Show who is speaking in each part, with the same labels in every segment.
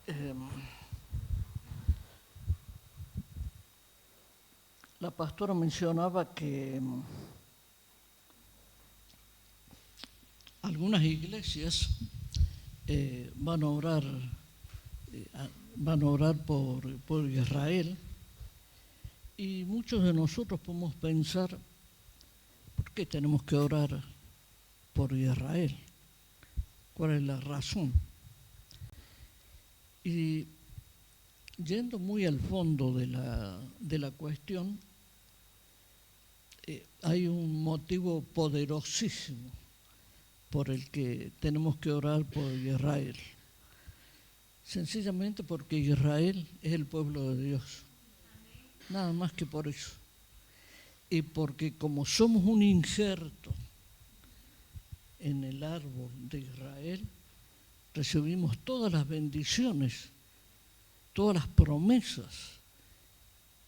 Speaker 1: Eh, la pastora mencionaba que algunas iglesias van a orar por Israel, y muchos de nosotros podemos pensar, ¿por qué tenemos que orar por Israel? ¿Cuál es la razón? Y yendo muy al fondo de la cuestión, hay un motivo poderosísimo por el que tenemos que orar por Israel. Sencillamente porque Israel es el pueblo de Dios. Nada más que por eso. Y porque como somos un injerto en el árbol de Israel, recibimos todas las bendiciones, todas las promesas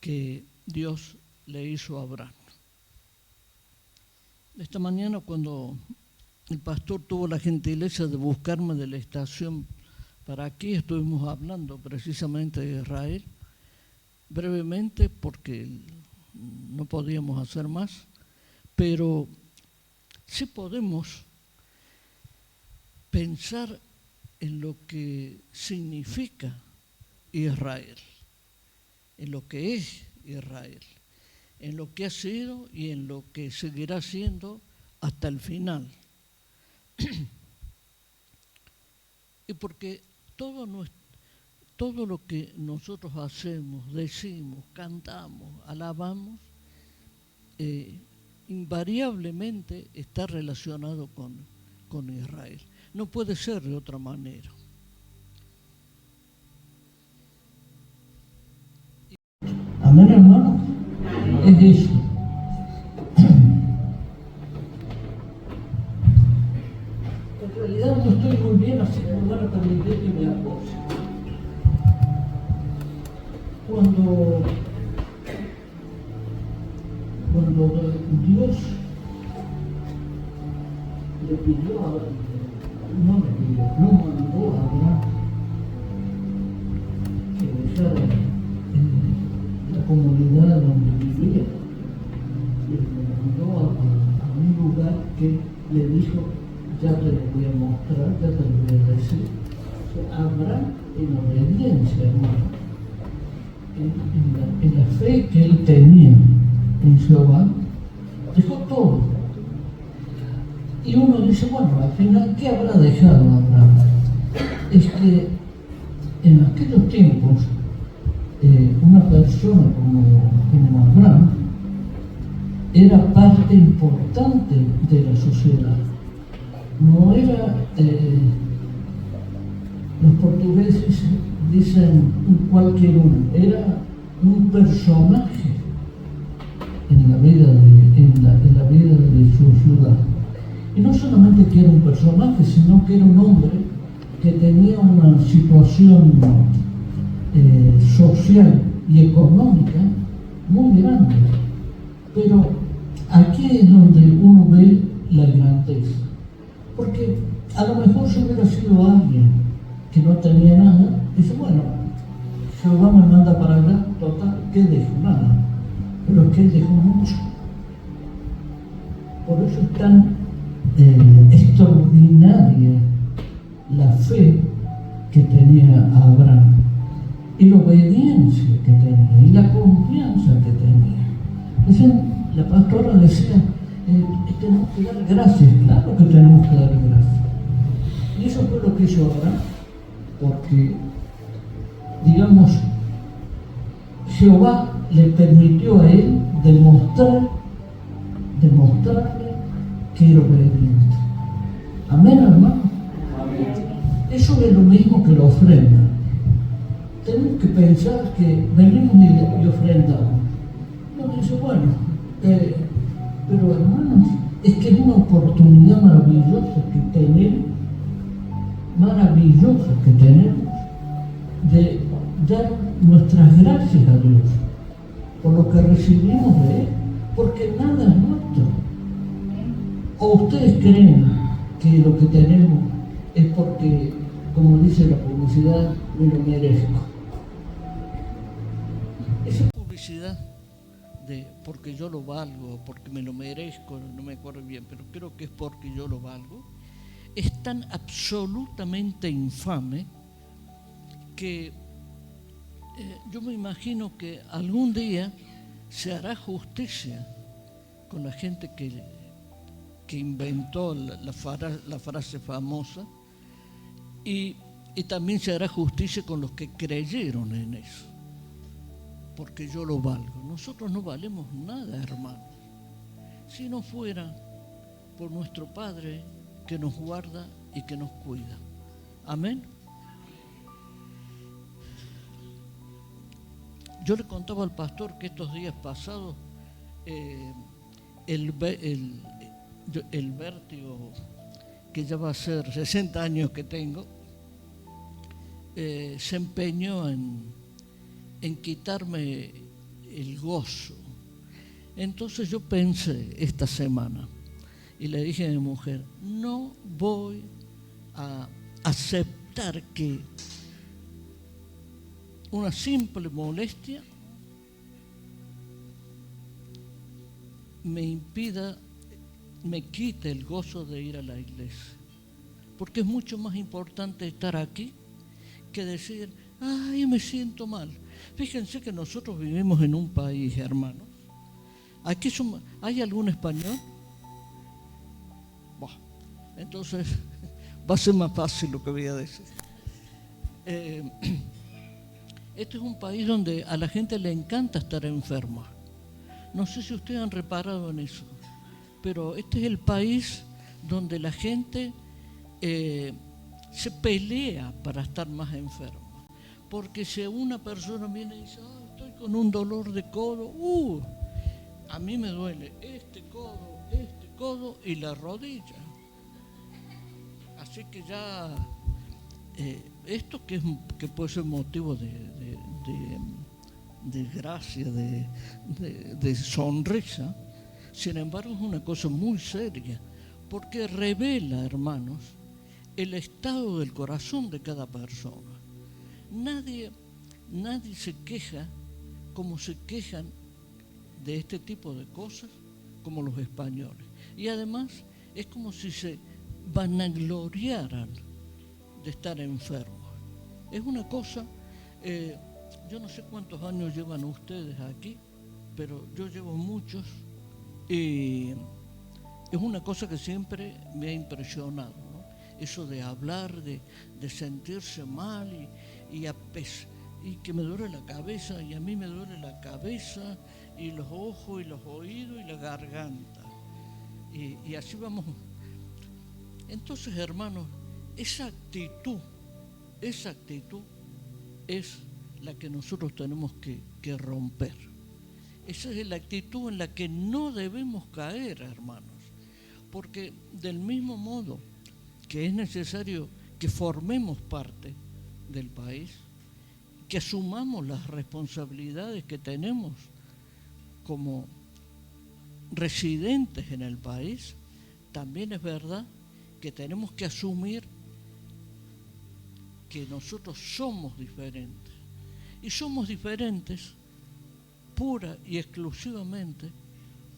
Speaker 1: que Dios le hizo a Abraham. Esta mañana, cuando el pastor tuvo la gentileza de buscarme de la estación para aquí, estuvimos hablando precisamente de Israel, brevemente porque no podíamos hacer más, pero sí podemos pensar en lo que significa Israel, en lo que es Israel, en lo que ha sido y en lo que seguirá siendo hasta el final. Y porque todo lo que nosotros hacemos, decimos, cantamos, alabamos, invariablemente está relacionado con Israel. No puede ser de otra manera.
Speaker 2: Amén, hermano. Es eso. En realidad no estoy muy bien, así que me van a permitir que me apoye. Cuando Dios le pidió a no mandó a Abraham que dejara la comunidad donde vivía, le mandó a un lugar que le dijo: ya te lo voy a mostrar, ya te lo voy a decir. O sea, Abraham, en obediencia, hermano, en la fe que él tenía en Jehová, dejó todo. Y uno dice, bueno, al final, ¿qué habrá dejado Abraham? Es que en aquellos tiempos, una persona como Abraham era parte importante de la sociedad. No era, los portugueses dicen cualquier uno, era un personaje en la vida de su ciudad. Y no solamente que era un personaje, sino que era un hombre que tenía una situación social y económica muy grande. Pero aquí es donde uno ve la grandeza. Porque a lo mejor si hubiera sido alguien que no tenía nada, dice, bueno, Jehová me manda para allá, total, ¿qué dejo? Nada. Pero es que él dejó mucho. Por eso es tan extraordinaria la fe que tenía Abraham, y la obediencia que tenía, y la confianza que tenía. Entonces, la pastora decía, tenemos que dar gracias, claro que tenemos que dar gracias. Y eso fue lo que hizo Abraham, porque, digamos, Jehová le permitió a él demostrarle que era obediente. Amén, hermano. Amén. Eso es lo mismo que la ofrenda. Tenemos que pensar que venimos y ofrendamos. Uno dice, bueno, pero hermanos, es que es una oportunidad maravillosa que tenemos de dar nuestras gracias a Dios por lo que recibimos de Él, porque nada es nuestro. ¿O ustedes creen que lo que tenemos es porque como dice la publicidad, me lo merezco.
Speaker 1: Esa publicidad de porque yo lo valgo, porque me lo merezco, no me acuerdo bien, pero creo que es porque yo lo valgo, es tan absolutamente infame que yo me imagino que algún día se hará justicia con la gente que inventó la frase famosa y también se hará justicia con los que creyeron en eso, porque yo lo valgo. Nosotros no valemos nada, hermanos, si no fuera por nuestro Padre que nos guarda y que nos cuida. Amén. Yo le contaba al pastor que estos días pasados el vértigo, que ya va a ser 60 años que tengo, se empeñó en quitarme el gozo. Entonces yo pensé esta semana y le dije a mi mujer, no voy a aceptar que una simple molestia me quite el gozo de ir a la iglesia, porque es mucho más importante estar aquí que decir, ay, me siento mal. Fíjense que nosotros vivimos en un país, hermanos. Aquí ¿hay algún español? Bueno, entonces va a ser más fácil lo que voy a decir. Este es un país donde a la gente le encanta estar enferma. No sé si ustedes han reparado en eso, pero este es el país donde la gente se pelea para estar más enferma. Porque si una persona viene y dice, estoy con un dolor de codo, a mí me duele este codo y la rodilla. Así que ya esto que puede ser motivo de gracia, de sonrisa, sin embargo es una cosa muy seria, porque revela, hermanos, el estado del corazón de cada persona. Nadie se queja como se quejan de este tipo de cosas como los españoles. Y además es como si se vanagloriaran de estar enfermos. Es una cosa, yo no sé cuántos años llevan ustedes aquí, pero yo llevo muchos y es una cosa que siempre me ha impresionado, ¿no? Eso de hablar, de sentirse mal y que me duele la cabeza, y a mí me duele la cabeza y los ojos y los oídos y la garganta. Y así vamos. Entonces, hermanos, esa actitud es la que nosotros tenemos que romper. Esa es la actitud en la que no debemos caer, hermanos, porque del mismo modo que es necesario que formemos parte del país, que asumamos las responsabilidades que tenemos como residentes en el país, también es verdad que tenemos que asumir que nosotros somos diferentes. Y somos diferentes pura y exclusivamente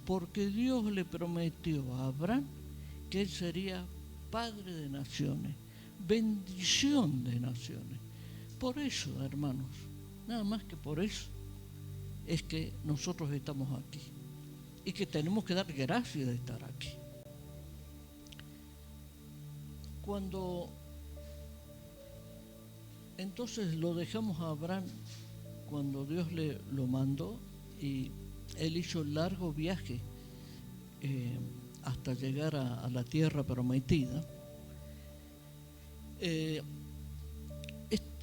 Speaker 1: porque Dios le prometió a Abraham que él sería padre de naciones, bendición de naciones. Por eso, hermanos, nada más que por eso es que nosotros estamos aquí y que tenemos que dar gracias de estar aquí. Cuando entonces lo dejamos a Abraham, cuando Dios lo mandó y él hizo el largo viaje hasta llegar a la tierra prometida,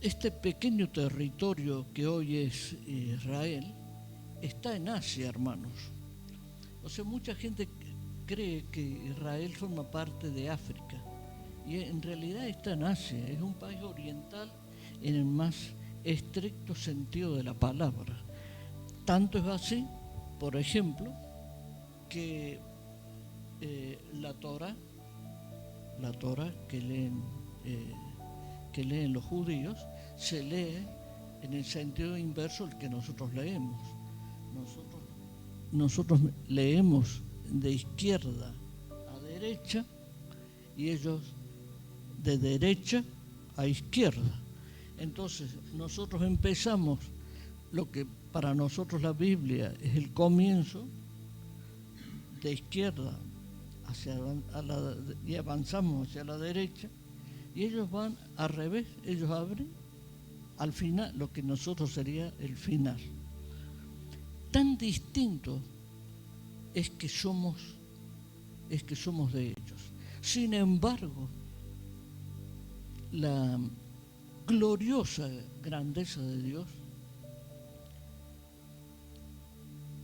Speaker 1: este pequeño territorio que hoy es Israel está en Asia, hermanos. O sea, mucha gente cree que Israel forma parte de África y en realidad está en Asia, es un país oriental en el más estricto sentido de la palabra. Tanto es así, por ejemplo, que la Torah que que leen los judíos se lee en el sentido inverso al que nosotros leemos. Nosotros leemos de izquierda a derecha y ellos de derecha a izquierda. Entonces nosotros empezamos lo que para nosotros la Biblia es el comienzo, de izquierda y avanzamos hacia la derecha, y ellos van al revés, ellos abren al final lo que nosotros sería el final. Tan distinto es que somos de ellos. Sin embargo, la gloriosa grandeza de Dios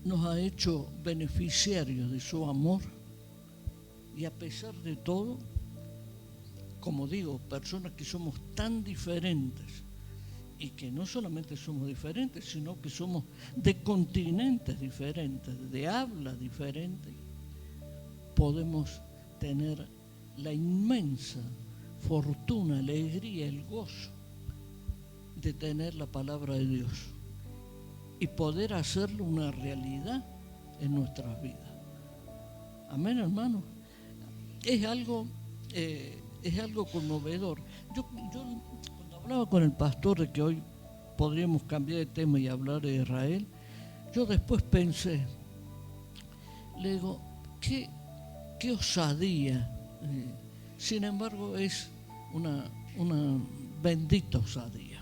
Speaker 1: nos ha hecho beneficiarios de su amor, y a pesar de todo, como digo, personas que somos tan diferentes, y que no solamente somos diferentes, sino que somos de continentes diferentes, de habla diferente, podemos tener la inmensa fortuna, alegría, el gozo de tener la palabra de Dios y poder hacerlo una realidad en nuestras vidas. Amén, hermano. Es algo conmovedor. Yo cuando hablaba con el pastor de que hoy podríamos cambiar de tema y hablar de Israel, yo después pensé, le digo, qué osadía. Sin embargo, es una bendita osadía.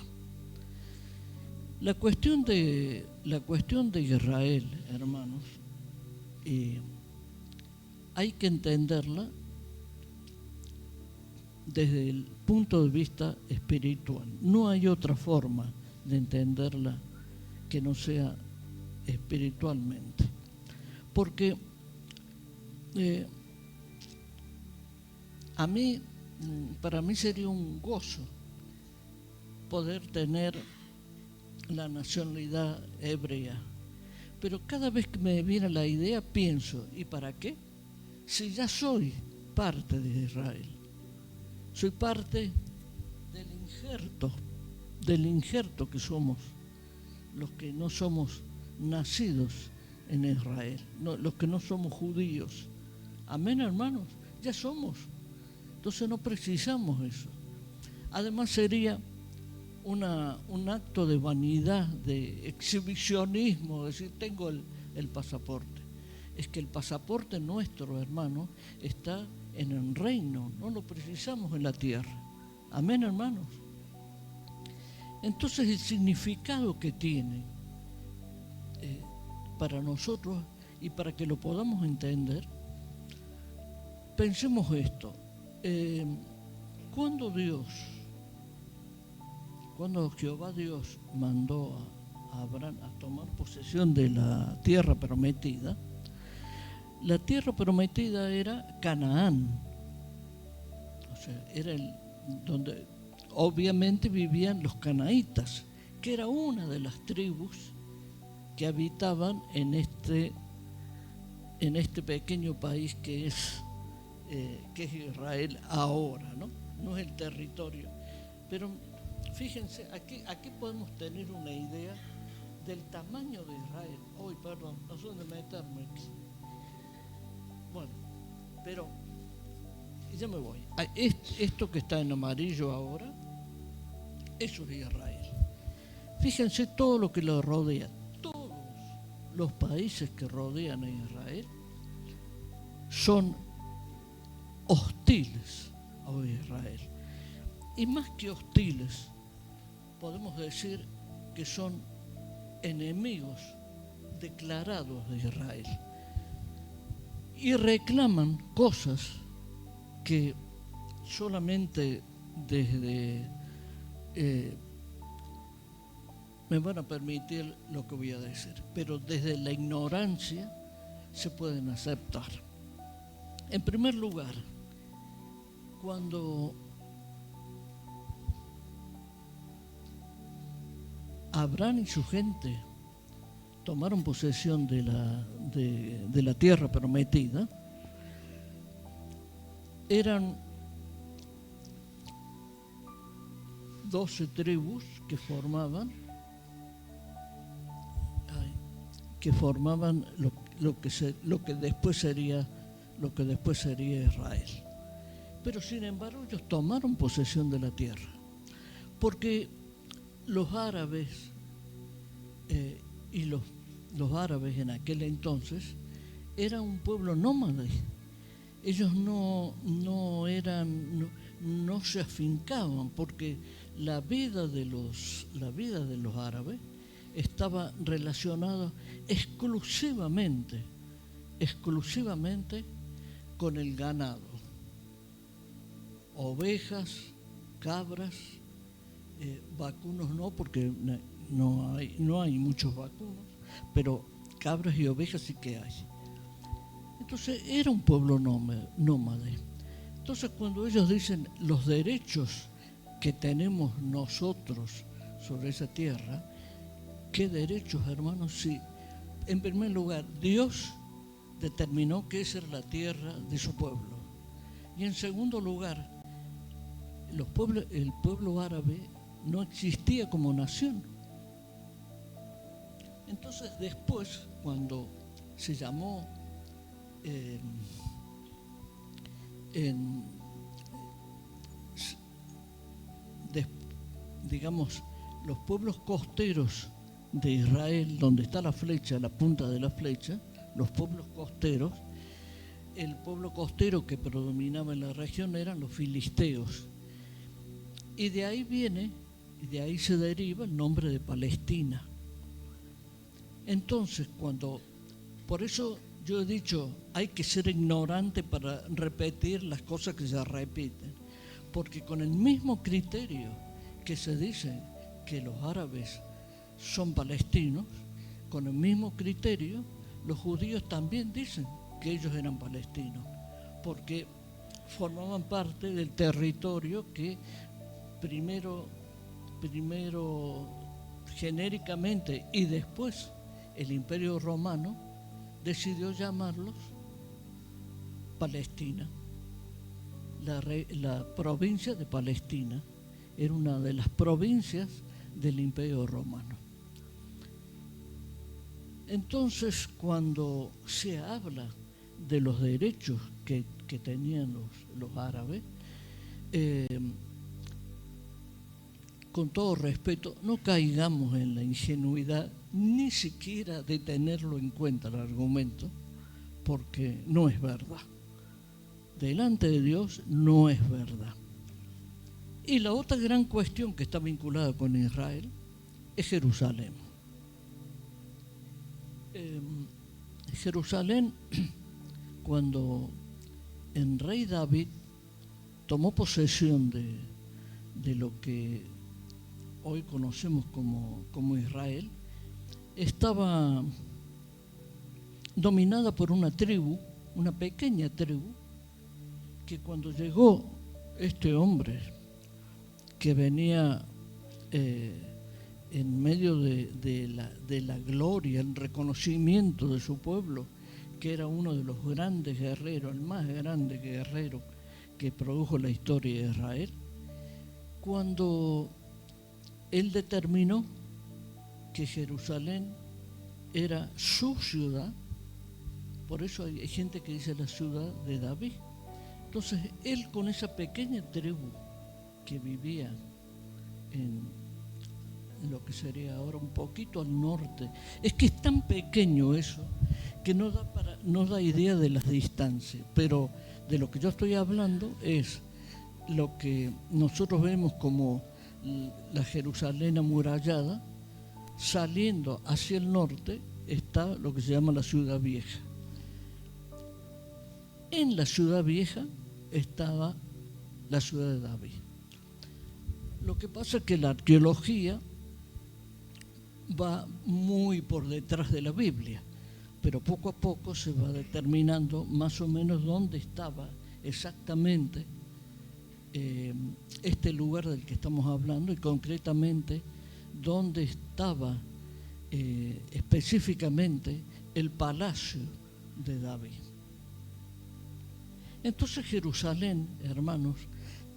Speaker 1: La cuestión de Israel, hermanos, hay que entenderla desde el punto de vista espiritual. No hay otra forma de entenderla que no sea espiritualmente. Porque para mí sería un gozo poder tener la nacionalidad hebrea. Pero cada vez que me viene la idea pienso, ¿y para qué? Si ya soy parte de Israel. Soy parte del injerto que somos los que no somos nacidos en Israel, los que no somos judíos. Amén, hermanos, ya somos. Entonces no precisamos eso. Además sería un acto de vanidad, de exhibicionismo, decir, tengo el pasaporte. Es que el pasaporte nuestro, hermano, está en el reino, no lo precisamos en la tierra. Amén, hermanos. Entonces el significado que tiene para nosotros y para que lo podamos entender, pensemos esto. Cuando Jehová Dios mandó a Abraham a tomar posesión de la tierra prometida, la tierra prometida era Canaán, o sea, era donde obviamente vivían los canaítas, que era una de las tribus que habitaban en este pequeño país que es Israel ahora, ¿no? No es el territorio, pero fíjense, aquí podemos tener una idea del tamaño de Israel. Perdón, no sé dónde meterme. Bueno, pero ya me voy. Esto que está en amarillo ahora, eso es Israel. Fíjense todo lo que lo rodea. Todos los países que rodean a Israel son hostiles a Israel. Y más que hostiles, podemos decir que son enemigos declarados de Israel. Y reclaman cosas que solamente me van a permitir lo que voy a decir, pero desde la ignorancia se pueden aceptar. En primer lugar, cuando Abraham y su gente tomaron posesión de la tierra prometida, 12 tribus que formaban lo que después sería Israel. Pero sin embargo ellos tomaron posesión de la tierra, porque los árabes y los árabes en aquel entonces eran un pueblo nómade. Ellos no se afincaban, porque la vida de los árabes estaba relacionada exclusivamente con el ganado, ovejas, cabras, vacunos no, porque no hay muchos vacunos, pero cabras y ovejas sí que hay. Entonces era un pueblo nómade. Entonces cuando ellos dicen los derechos que tenemos nosotros sobre esa tierra, ¿qué derechos, hermanos? Sí, en primer lugar, Dios determinó que esa era la tierra de su pueblo. Y en segundo lugar, el pueblo árabe no existía como nación. Entonces después, cuando se llamó digamos, los pueblos costeros de Israel, donde está la flecha, la punta de la flecha, los pueblos costeros, el pueblo costero que predominaba en la región eran los filisteos. Y de ahí se deriva el nombre de Palestina. Entonces, por eso yo he dicho, hay que ser ignorante para repetir las cosas que se repiten, porque con el mismo criterio que se dice que los árabes son palestinos, con el mismo criterio los judíos también dicen que ellos eran palestinos, porque formaban parte del territorio que primero genéricamente y después el Imperio Romano decidió llamarlos Palestina. La provincia de Palestina era una de las provincias del Imperio Romano. Entonces, cuando se habla de los derechos que tenían los árabes, con todo respeto, no caigamos en la ingenuidad, ni siquiera de tenerlo en cuenta el argumento, porque no es verdad. Delante de Dios no es verdad. Y la otra gran cuestión que está vinculada con Israel es Jerusalén. Jerusalén, cuando el rey David tomó posesión de lo que hoy conocemos como Israel, estaba dominada por una tribu, una pequeña tribu, que cuando llegó este hombre que venía en medio de la gloria, el reconocimiento de su pueblo, que era uno de los grandes guerreros, el más grande guerrero que produjo la historia de Israel, cuando él determinó que Jerusalén era su ciudad, por eso hay gente que dice la ciudad de David. Entonces él, con esa pequeña tribu que vivía en lo que sería ahora un poquito al norte, es que es tan pequeño eso que no da idea de las distancias, pero de lo que yo estoy hablando es lo que nosotros vemos como la Jerusalén amurallada. Saliendo hacia el norte está lo que se llama la Ciudad Vieja. En la Ciudad Vieja estaba la ciudad de David. Lo que pasa es que la arqueología va muy por detrás de la Biblia, pero poco a poco se va determinando más o menos dónde estaba exactamente este lugar del que estamos hablando, y concretamente dónde estaba específicamente el palacio de David. Entonces Jerusalén, hermanos,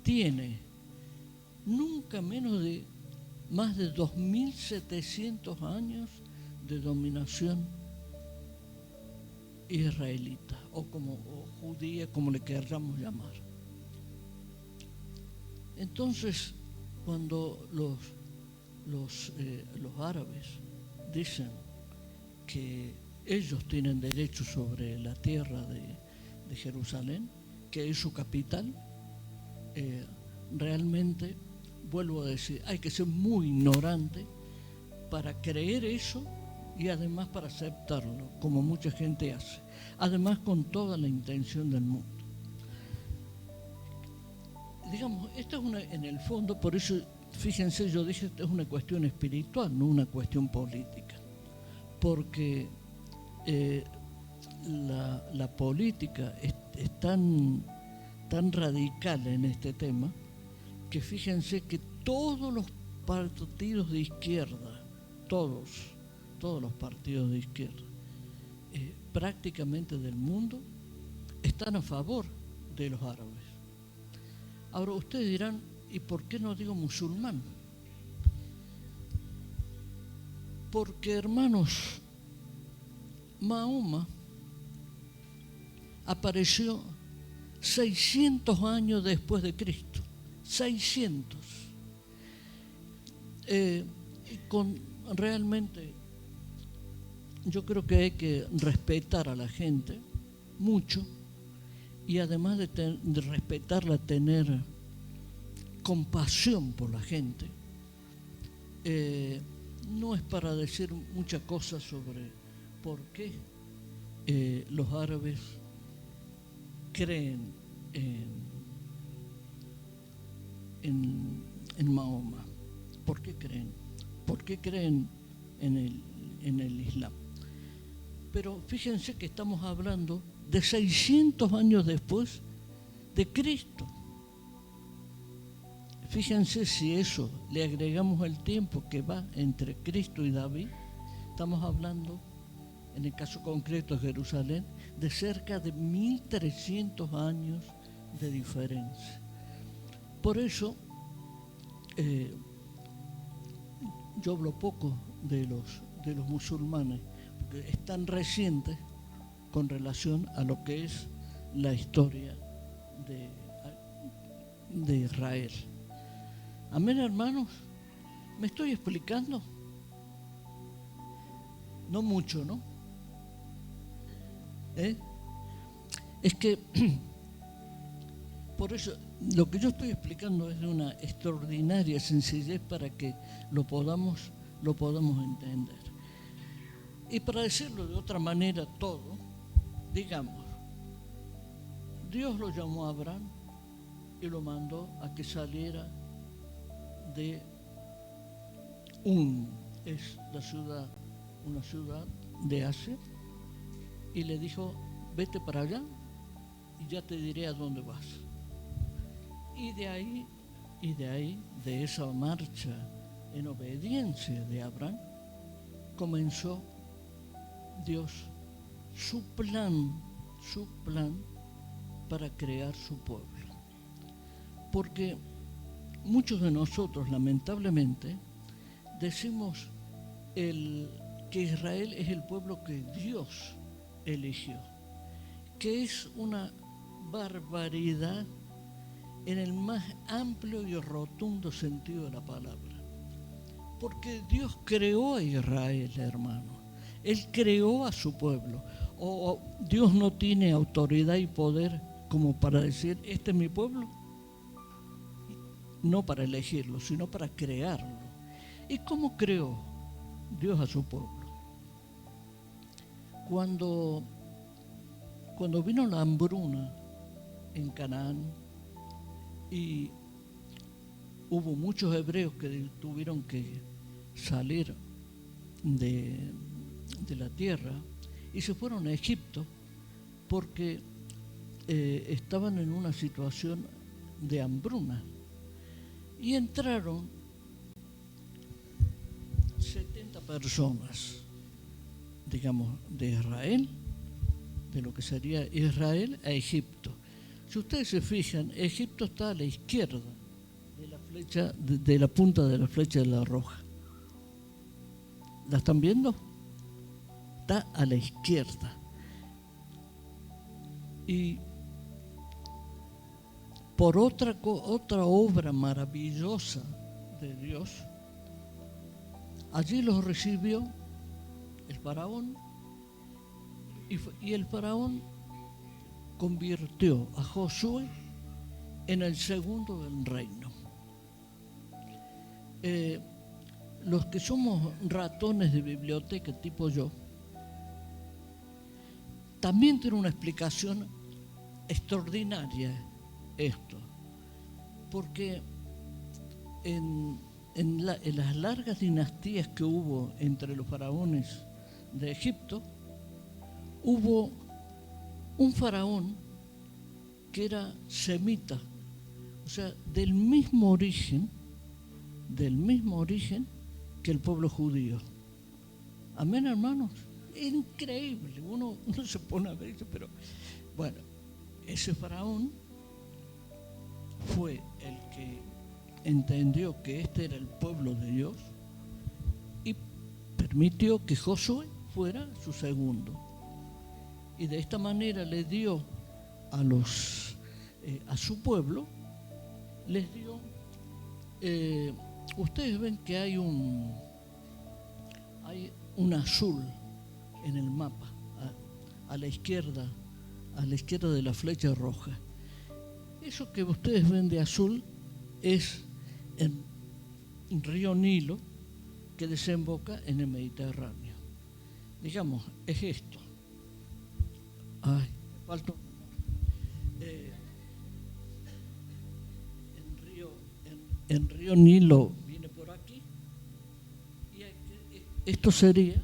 Speaker 1: tiene nunca menos de más de 2.700 años de dominación israelita o judía, como le queramos llamar. Entonces, cuando los árabes dicen que ellos tienen derecho sobre la tierra de Jerusalén, que es su capital, realmente, vuelvo a decir, hay que ser muy ignorante para creer eso y además para aceptarlo, como mucha gente hace, además con toda la intención del mundo. Digamos, esto es en el fondo, por eso, fíjense, yo dije, esto es una cuestión espiritual, no una cuestión política, porque la política es tan radical en este tema, que fíjense que todos los partidos de izquierda, todos los partidos de izquierda, prácticamente del mundo, están a favor de los árabes. Ahora ustedes dirán, ¿y por qué no digo musulmán? Porque, hermanos, Mahoma apareció 600 años después de Cristo. 600. Realmente yo creo que hay que respetar a la gente mucho, y además de respetarla, tener compasión por la gente. No es para decir muchas cosas sobre por qué los árabes creen en Mahoma. ¿Por qué creen? ¿Por qué creen en el Islam? Pero fíjense que estamos hablando de 600 años después de Cristo. Fíjense si eso le agregamos el tiempo que va entre Cristo y David, estamos hablando, en el caso concreto de Jerusalén, de cerca de 1.300 años de diferencia. Por eso, yo hablo poco de los musulmanes, porque es tan reciente con relación a lo que es la historia de Israel. Amén, hermanos. ¿Me estoy explicando? No mucho, ¿no? Es que por eso lo que yo estoy explicando es de una extraordinaria sencillez para que lo podamos entender. Y para decirlo de otra manera todo, digamos, Dios lo llamó a Abraham y lo mandó a que saliera de es una ciudad de Asia, y le dijo, vete para allá y ya te diré a dónde vas. Y de ahí, de esa marcha en obediencia de Abraham, comenzó Dios su plan para crear su pueblo. Porque muchos de nosotros, lamentablemente, decimos que Israel es el pueblo que Dios eligió, que es una barbaridad en el más amplio y rotundo sentido de la palabra. Porque Dios creó a Israel, hermano. Él creó a su pueblo. ¿O Dios no tiene autoridad y poder como para decir, este es mi pueblo? No para elegirlo, sino para crearlo. ¿Y cómo creó Dios a su pueblo? Cuando vino la hambruna en Canaán y hubo muchos hebreos que tuvieron que salir de la tierra y se fueron a Egipto porque estaban en una situación de hambruna, y entraron 70 personas, digamos, de Israel, de lo que sería Israel, a Egipto. Si ustedes se fijan, Egipto está a la izquierda de la flecha, de la punta de la flecha de la roja. ¿La están viendo? Está a la izquierda. Y por otra obra maravillosa de Dios, allí los recibió el faraón y el faraón convirtió a Josué en el segundo del reino. Los que somos ratones de biblioteca tipo yo, también tiene una explicación extraordinaria esto, porque en las largas dinastías que hubo entre los faraones de Egipto, hubo un faraón que era semita, o sea, del mismo origen que el pueblo judío. Amén, hermanos. Increíble, uno se pone a ver eso, pero bueno, ese faraón fue el que entendió que este era el pueblo de Dios y permitió que Josué fuera su segundo. Y de esta manera le dio a su pueblo, les dio, ustedes ven que hay un azul en el mapa, a la izquierda de la flecha roja. Eso que ustedes ven de azul es el río Nilo que desemboca en el Mediterráneo. Digamos, es esto. Ay, me falta. El río Nilo viene por aquí y esto sería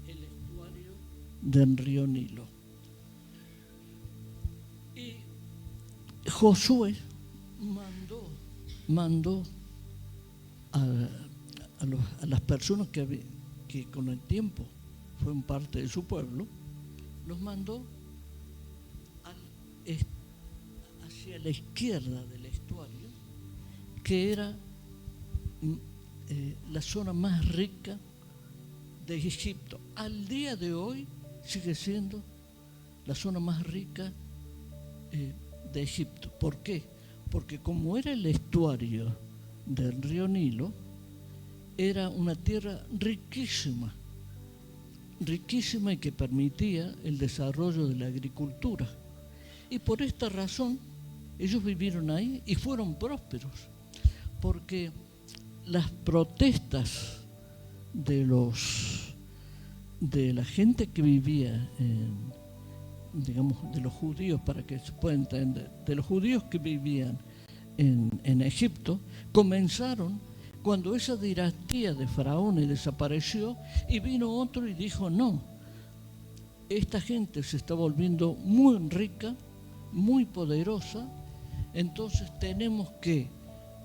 Speaker 1: el estuario del río Nilo. Y Josué mandó a las personas que con el tiempo fueron parte de su pueblo, los mandó hacia la izquierda del estuario, que era la zona más rica de Egipto. Al día de hoy sigue siendo la zona más rica de Egipto. ¿Por qué? Porque como era el estuario del río Nilo, era una tierra riquísima y que permitía el desarrollo de la agricultura. Y por esta razón ellos vivieron ahí y fueron prósperos, porque las protestas de la gente que vivía de los judíos, para que se pueda entender, de los judíos que vivían en Egipto, comenzaron cuando esa dinastía de faraones desapareció y vino otro y dijo: no, esta gente se está volviendo muy rica, muy poderosa, entonces tenemos que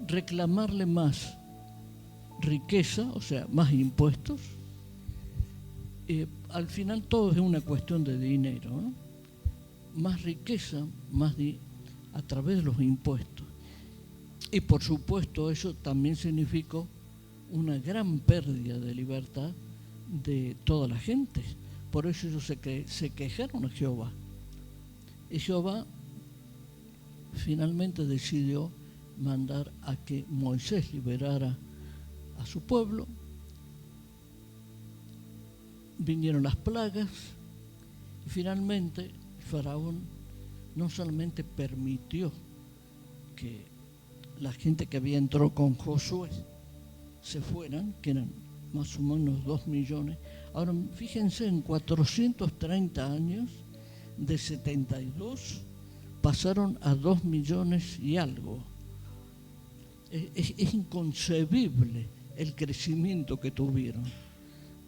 Speaker 1: reclamarle más riqueza, o sea, más impuestos. Al final todo es una cuestión de dinero, ¿no? Más riqueza, a través de los impuestos. Y por supuesto eso también significó una gran pérdida de libertad de toda la gente. Por eso ellos se quejaron a Jehová. Y Jehová finalmente decidió mandar a que Moisés liberara a su pueblo. Vinieron las plagas y finalmente el faraón no solamente permitió que la gente que había entrado con Josué se fueran, que eran más o menos 2 millones. Ahora fíjense, en 430 años, de 72 pasaron a 2 millones y algo. Es inconcebible el crecimiento que tuvieron,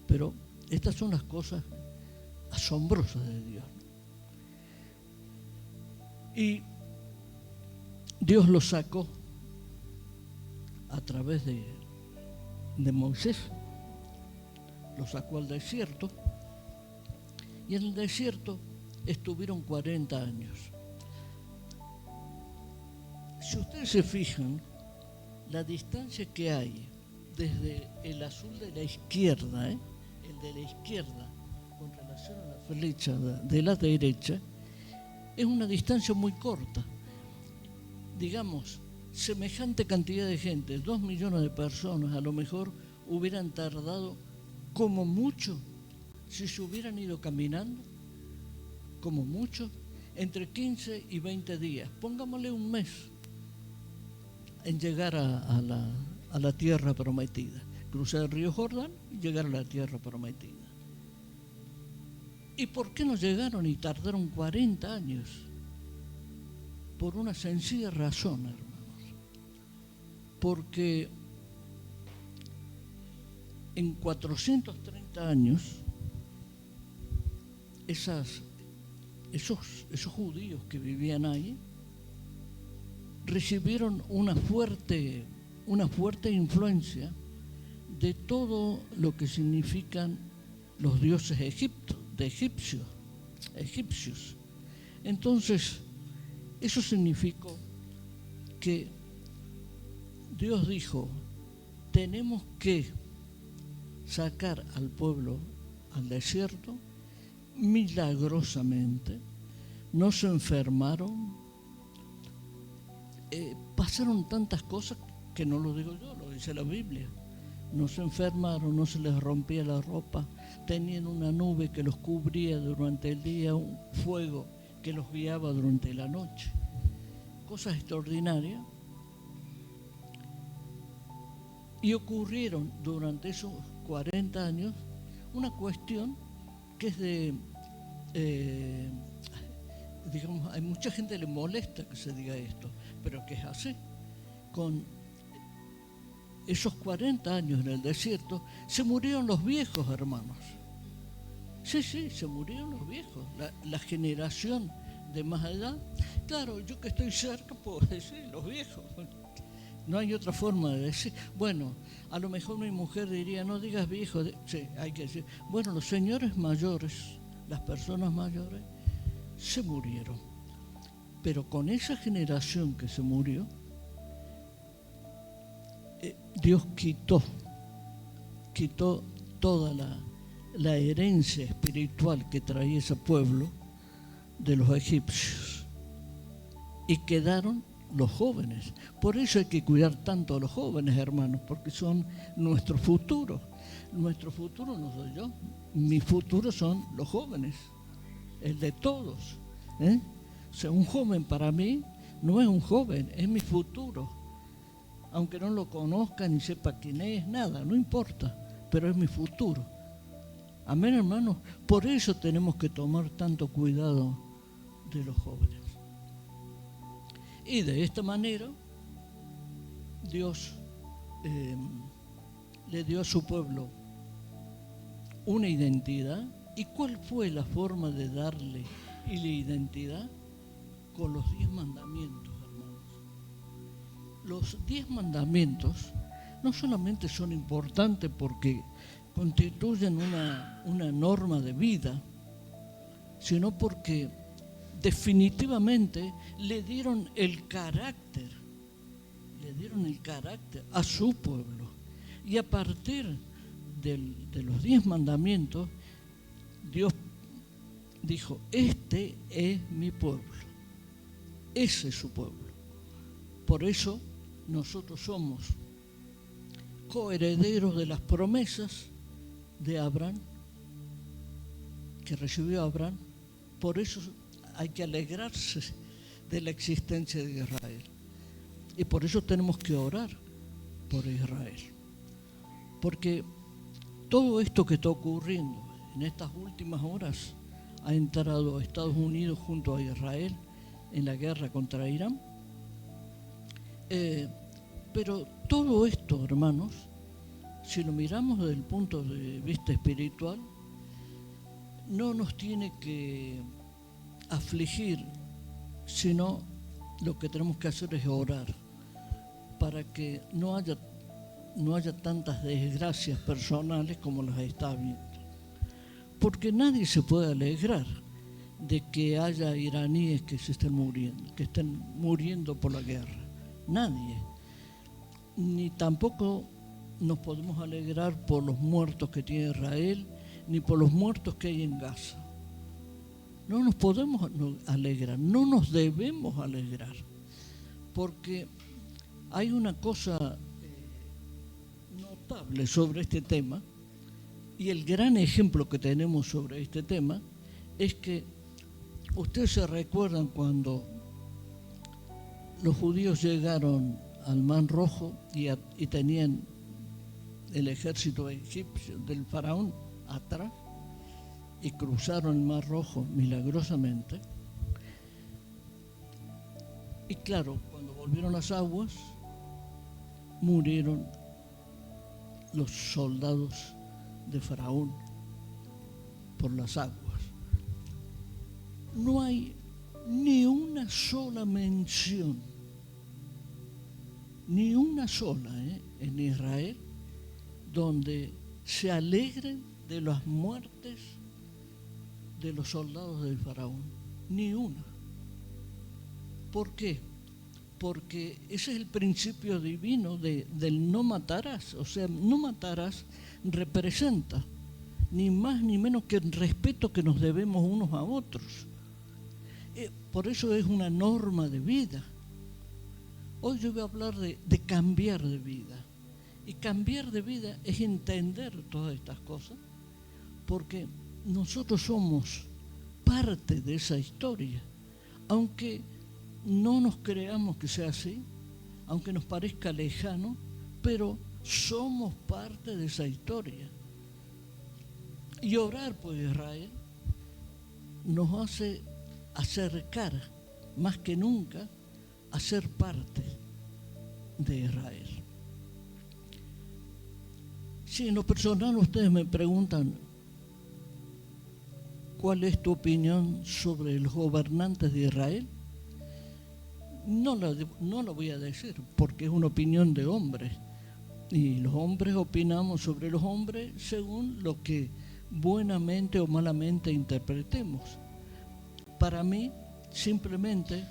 Speaker 1: pero estas son las cosas asombrosas de Dios. Y Dios los sacó a través de Moisés, los sacó al desierto, y en el desierto estuvieron 40 años. Si ustedes se fijan, la distancia que hay desde el azul de la izquierda, el de la izquierda, con relación a la flecha de la derecha, es una distancia muy corta. Digamos, semejante cantidad de gente, 2 millones de personas, a lo mejor hubieran tardado como mucho, si se hubieran ido caminando, como mucho, entre 15 y 20 días, pongámosle un mes, en llegar a la tierra prometida, cruzar el río Jordán y llegar a la tierra prometida. ¿Y por qué no llegaron y tardaron 40 años? Por una sencilla razón, hermanos. Porque en 430 años, esos judíos que vivían ahí recibieron una fuerte influencia de todo lo que significan los dioses egipcios. Entonces, eso significó que Dios dijo, tenemos que sacar al pueblo al desierto milagrosamente. No se enfermaron, pasaron tantas cosas que no lo digo yo, lo dice la Biblia. No se enfermaron, no se les rompía la ropa, tenían una nube que los cubría durante el día, un fuego que los guiaba durante la noche. Cosas extraordinarias. Y ocurrieron durante esos 40 años una cuestión que es de, digamos, hay mucha gente que le molesta que se diga esto, pero que es así. Con esos 40 años en el desierto, se murieron los viejos, hermanos. Sí, se murieron los viejos, la generación de más edad. Claro, yo que estoy cerca puedo decir los viejos. No hay otra forma de decir. Bueno, a lo mejor mi mujer diría, no digas viejo. Sí, hay que decir. Bueno, los señores mayores, las personas mayores, se murieron. Pero con esa generación que se murió, Dios quitó toda la herencia espiritual que traía ese pueblo de los egipcios. Y quedaron los jóvenes. Por eso hay que cuidar tanto a los jóvenes, hermanos, porque son nuestro futuro. Nuestro futuro no soy yo, mi futuro son los jóvenes, el de todos. O sea, un joven para mí no es un joven, es mi futuro. Aunque no lo conozca ni sepa quién es, nada, no importa, pero es mi futuro. Amén, hermanos. Por eso tenemos que tomar tanto cuidado de los jóvenes. Y de esta manera, Dios le dio a su pueblo una identidad. ¿Y cuál fue la forma de darle la identidad? Con los 10 mandamientos, hermanos. Los 10 mandamientos no solamente son importantes porque constituyen una norma de vida, sino porque definitivamente le dieron el carácter a su pueblo. Y a partir de los 10 mandamientos, Dios dijo, este es mi pueblo, ese es su pueblo. Por eso nosotros somos coherederos de las promesas de Abraham, que recibió Abraham. Por eso hay que alegrarse de la existencia de Israel. Y por eso tenemos que orar por Israel. Porque todo esto que está ocurriendo en estas últimas horas ha entrado a Estados Unidos junto a Israel en la guerra contra Irán. Pero todo esto, hermanos, si lo miramos desde el punto de vista espiritual, no nos tiene que afligir, sino lo que tenemos que hacer es orar para que no haya tantas desgracias personales como las está viendo. Porque nadie se puede alegrar de que haya iraníes que estén muriendo por la guerra. Nadie. ni tampoco nos podemos alegrar por los muertos que tiene Israel, ni por los muertos que hay en Gaza. No nos podemos alegrar, no nos debemos alegrar, porque hay una cosa notable sobre este tema, y el gran ejemplo que tenemos sobre este tema es que ustedes se recuerdan cuando los judíos llegaron al Mar Rojo y tenían el ejército egipcio del faraón atrás y cruzaron el Mar Rojo milagrosamente. Y claro, cuando volvieron las aguas, murieron los soldados de Faraón por las aguas. No hay ni una sola mención, ni una sola en Israel, donde se alegren de las muertes de los soldados del Faraón. Ni una. ¿Por qué? Porque ese es el principio divino del no matarás. O sea, no matarás representa ni más ni menos que el respeto que nos debemos unos a otros. Por eso es una norma de vida. Hoy yo voy a hablar de cambiar de vida. Y cambiar de vida es entender todas estas cosas, porque nosotros somos parte de esa historia. Aunque no nos creamos que sea así, aunque nos parezca lejano, pero somos parte de esa historia. Y orar por Israel nos hace acercar más que nunca a ser parte de Israel. Si en lo personal ustedes me preguntan cuál es tu opinión sobre los gobernantes de Israel, no la voy a decir, porque es una opinión de hombres. Y los hombres opinamos sobre los hombres según lo que buenamente o malamente interpretemos. Para mí, simplemente,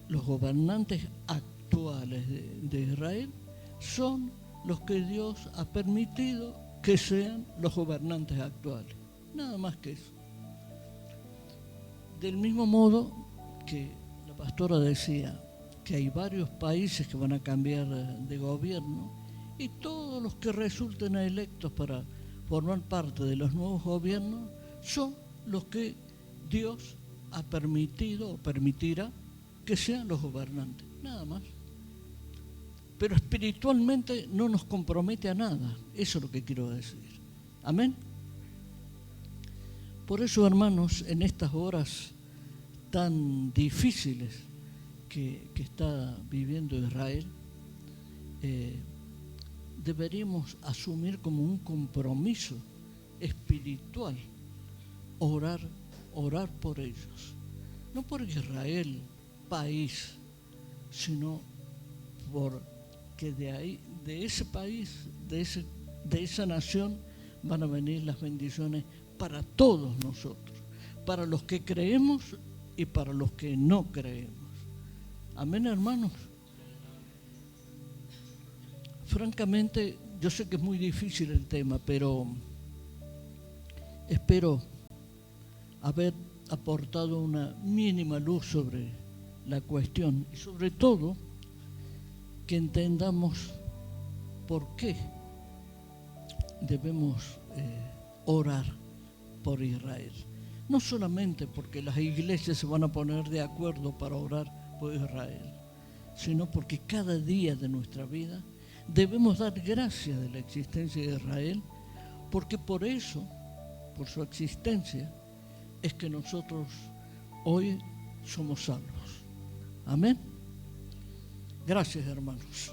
Speaker 1: los gobernantes actuales de Israel son los que Dios ha permitido que sean los gobernantes actuales. Nada más que eso. Del mismo modo que la pastora decía que hay varios países que van a cambiar de gobierno, y todos los que resulten electos para formar parte de los nuevos gobiernos son los que Dios ha permitido o permitirá que sean los gobernantes, nada más. Pero espiritualmente no nos compromete a nada, eso es lo que quiero decir. Amén. Por eso, hermanos, en estas horas tan difíciles que está viviendo Israel, deberíamos asumir como un compromiso espiritual orar por ellos. No por Israel, país, sino porque de ese país, de esa nación, van a venir las bendiciones para todos nosotros, para los que creemos y para los que no creemos. Amén, hermanos. Francamente, yo sé que es muy difícil el tema, pero espero haber aportado una mínima luz sobre la cuestión y sobre todo que entendamos por qué debemos orar por Israel. No solamente porque las iglesias se van a poner de acuerdo para orar por Israel, sino porque cada día de nuestra vida debemos dar gracias de la existencia de Israel, porque por eso, por su existencia, es que nosotros hoy somos salvos. Amén. Gracias, hermanos.